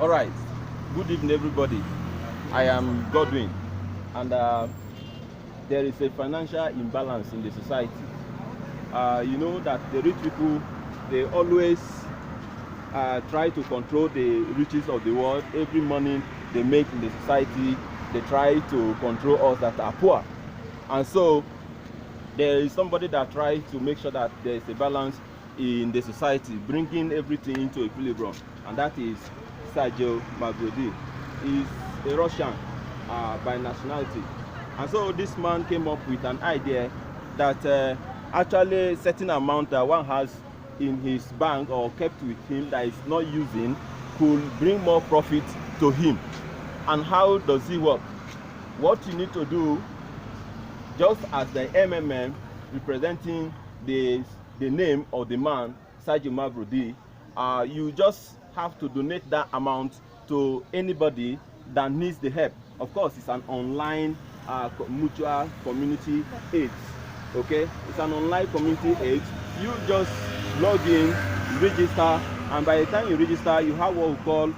All right. Good evening, everybody. I am Godwin, and there is a financial imbalance in the society. You know that the rich people, they always try to control the riches of the world. Every money they make in the society, they try to control us that are poor. And so there is somebody that tries to make sure that there is a balance in the society, bringing everything into equilibrium, and that is Sergio Mavrodi. He's a Russian by nationality. And so this man came up with an idea that actually certain amount that one has in his bank or kept with him that is not using could bring more profit to him. And how does it work? What you need to do, just as the MMM representing the name of the man, Sergio Mavrodi, you just have to donate that amount to anybody that needs the help. Of course, it's an online mutual community aid. Okay, it's an online community aid. You just log in, register, and by the time you register, you have what we call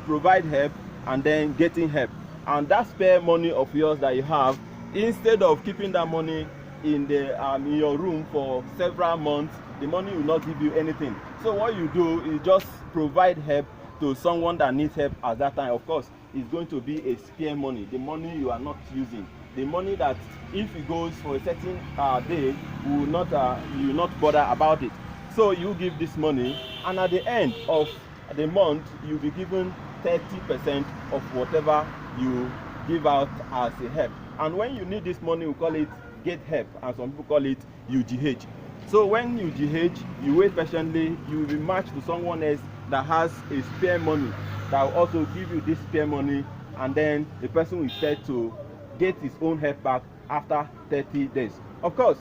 provide help and then getting help. And that spare money of yours that you have, instead of keeping that money in your room for several months, the money will not give you anything. So what you do is just provide help to someone that needs help at that time. Of course, it's going to be a spare money, the money you are not using, the money that if it goes for a certain day, you will not bother about it. So you give this money, and at the end of the month, you'll be given 30% of whatever you give out as a help. And when you need this money, we call it get help, and some people call it UGH. So when UGH, you wait patiently, you will be matched to someone else that has a spare money that will also give you this spare money, and then the person will start to get his own help back after 30 days. Of course,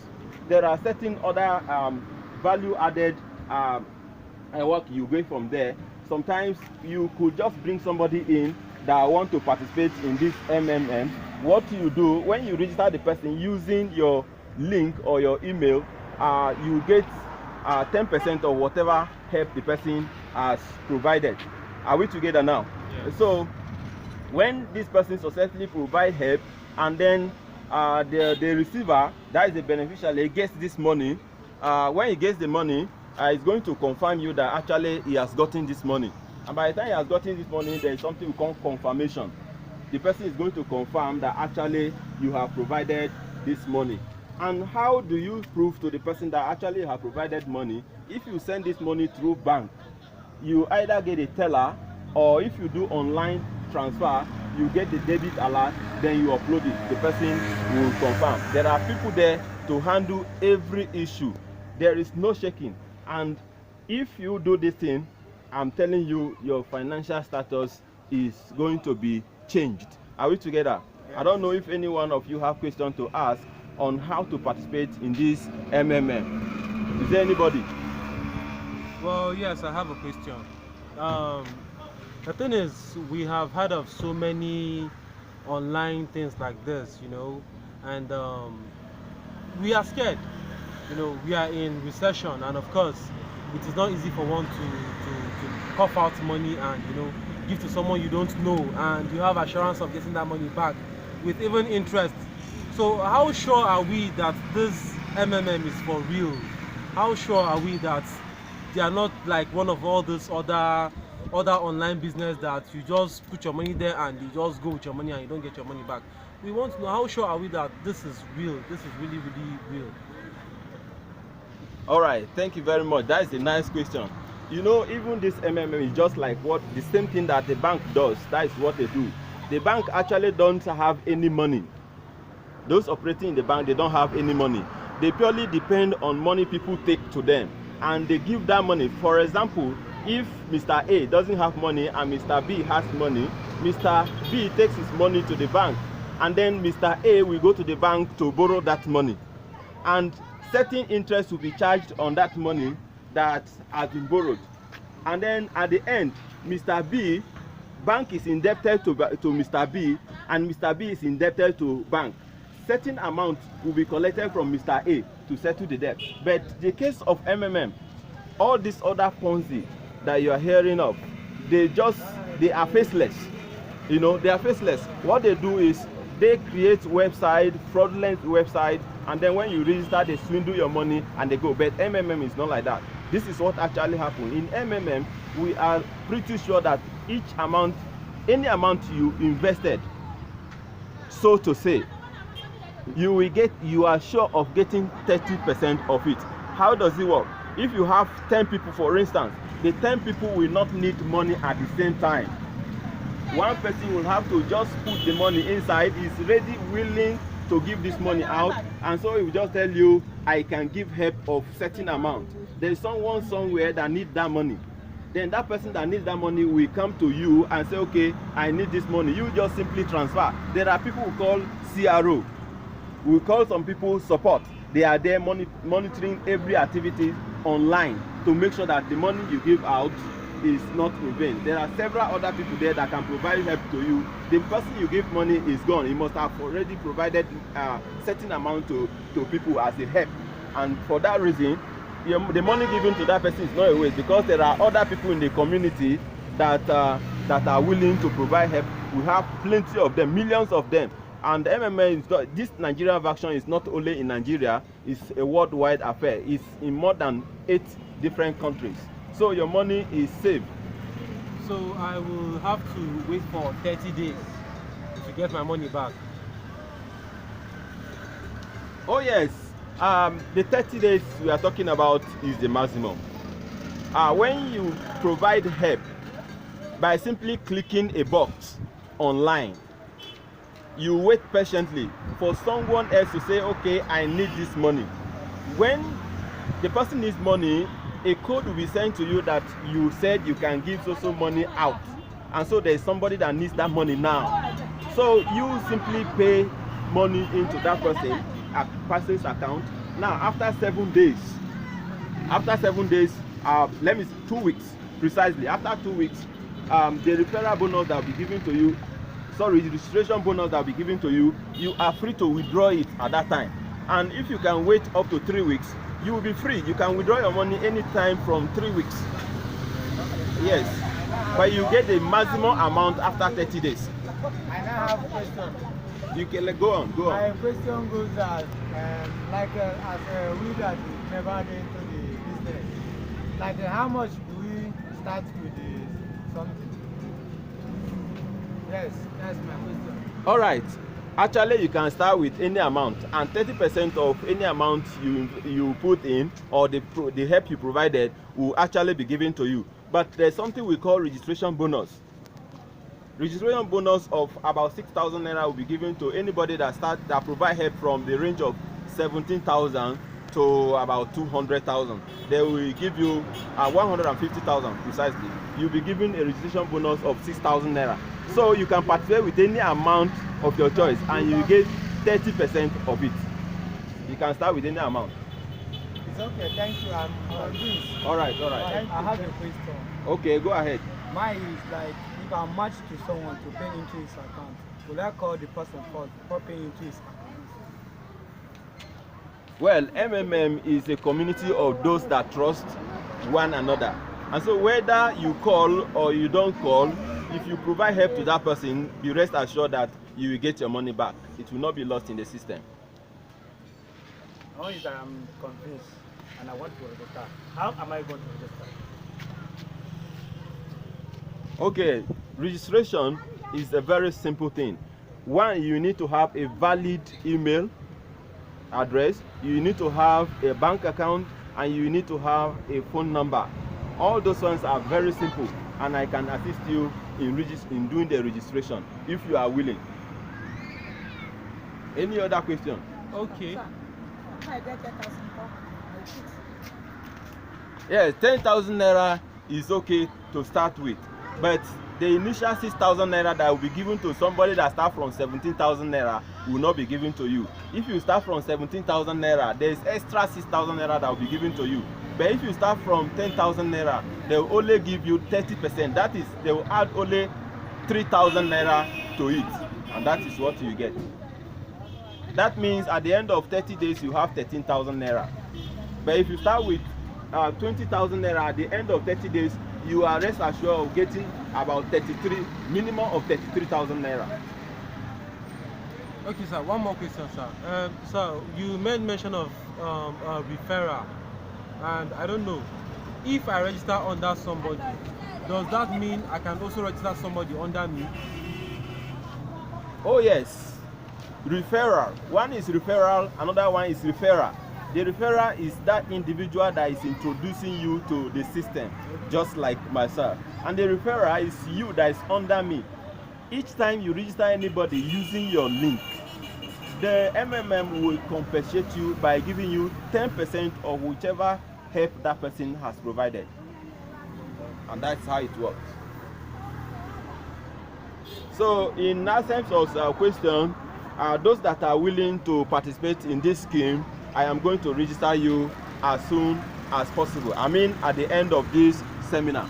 there are certain other value added work you get from there. Sometimes you could just bring somebody in that want to participate in this MMM. What you do when you register the person using your link or your email, you get 10% of whatever help the person has provided. Are we together now? Yes. So when this person successfully provide help, and then the receiver, that is the beneficiary, gets this money, when he gets the money, it's going to confirm you that actually he has gotten this money. And by the time he has gotten this money, there is something we call confirmation. The person is going to confirm that actually you have provided this money. And how do you prove to the person that actually you have provided money? If you send this money through bank, you either get a teller, or if you do online transfer, you get the debit alert, then you upload it. The person will confirm. There are people there to handle every issue. There is no shaking. And if you do this thing, I'm telling you, your financial status is going to be changed. Are we together? Yes. I don't know if any one of you have questions to ask on how to participate in this MMM. Is there anybody? Well, yes, I have a question. The thing is, we have heard of so many online things like this, you know, and we are scared. You know, we are in recession, and of course, it is not easy for one to cough out money and, you know, give to someone you don't know, and you have assurance of getting that money back with even interest. So how sure are we that this MMM is for real? How sure are we that they are not like one of all this other online business that you just put your money there and you just go with your money and you don't get your money back? We want to know, how sure are we that this is real? This is really, really real. All right, thank you very much. That is a nice question. You know, even this MMM is just like what the same thing that the bank does. That is what they do. The bank actually don't have any money. Those operating in the bank, they don't have any money. They purely depend on money people take to them, and they give that money. For example, if Mr. A doesn't have money and Mr. B has money, Mr. B takes his money to the bank, and then Mr. A will go to the bank to borrow that money, and certain interest will be charged on that money that has been borrowed. And then at the end, Mr. B, bank is indebted to Mr. B, and Mr. B is indebted to bank. Certain amount will be collected from Mr. A to settle the debt. But the case of MMM, all these other Ponzi that you are hearing of, they are faceless. You know, they are faceless. What they do is they create website, fraudulent website, and then when you register, they swindle your money and they go. But MMM is not like that. This is what actually happened. In MMM, we are pretty sure that each amount, any amount you invested, so to say, you are sure of getting 30% of it. How does it work? If you have 10 people, for instance, the 10 people will not need money at the same time. One person will have to just put the money inside, is ready, willing to give this money out, and so he will just tell you, I can give help of certain amount. There is someone somewhere that needs that money. Then that person that needs that money will come to you and say, okay, I need this money. You just simply transfer. There are people who call CRO. We call some people support. They are there monitoring every activity online to make sure that the money you give out is not in vain. There are several other people there that can provide help to you. The person you give money is gone. You must have already provided a certain amount to people as a help. And for that reason, the money given to that person is not a waste, because there are other people in the community that are willing to provide help. We have plenty of them, millions of them. And MMA is not, this Nigerian version is not only in Nigeria, it's a worldwide affair. It's in more than 8 different countries. So your money is safe. So I will have to wait for 30 days to get my money back. Oh yes, the 30 days we are talking about is the maximum. When you provide help by simply clicking a box online, you wait patiently for someone else to say, okay, I need this money. When the person needs money, a code will be sent to you that you said you can give so money out, and so there is somebody that needs that money now. So you simply pay money into that person's account. Now after 7 days, let me see, 2 weeks precisely, after 2 weeks, the referral bonus that will be given to you, the registration bonus that will be given to you, you are free to withdraw it at that time. And if you can wait up to 3 weeks, you will be free. You can withdraw your money anytime from 3 weeks. Yes, but you get the maximum amount after 30 days. I now have a question. You can go on. My question goes as we that never get into the business, like how much do we start with the something? Yes, that's my question. All right. Actually, you can start with any amount, and 30% of any amount you put in, or the help you provided, will actually be given to you. But there's something we call registration bonus. Registration bonus of about 6,000 naira will be given to anybody that provide help from the range of 17,000 to about 200,000. They will give you 150,000 precisely. You'll be given a registration bonus of 6,000 naira. So you can participate with any amount of your choice, and you get 30% of it. You can start with any amount. It's okay, thank you. I'm convinced. All right. I have a question. Okay, go ahead. Mine is like, if I match to someone to pay into his account, will I call the person first before paying into his account? Well, MMM is a community of those that trust one another. And so whether you call or you don't call, if you provide help to that person, be rest assured that you will get your money back. It will not be lost in the system. How is that I'm convinced and I want to register? How am I going to register? Okay, registration is a very simple thing. One, you need to have a valid email address, you need to have a bank account, and you need to have a phone number. All those ones are very simple, and I can assist you in doing the registration if you are willing. Any other question? Okay. Yes, 10,000 naira is okay to start with, but the initial 6,000 naira that will be given to somebody that starts from 17,000 naira will not be given to you. If you start from 17,000 naira, there is extra 6,000 naira that will be given to you. But if you start from 10,000 naira, they will only give you 30%. That is, they will add only 3,000 naira to it, and that is what you get. That means at the end of 30 days, you have 13,000 naira. But if you start with 20,000 naira, at the end of 30 days, you are rest assured of getting about 33, minimum of 33,000 naira. Okay, sir. One more question, sir. So you made mention of referral, and I don't know if I register under somebody. Does that mean I can also register somebody under me? Oh yes, referral. One is referral, another one is referrer. The referrer is that individual that is introducing you to the system, just like myself. And the referrer is you that is under me. Each time you register anybody using your link, the MMM will compensate you by giving you 10% of whichever help that person has provided. And that's how it works. So in essence of question, those that are willing to participate in this scheme, I am going to register you as soon as possible. I mean at the end of this seminar.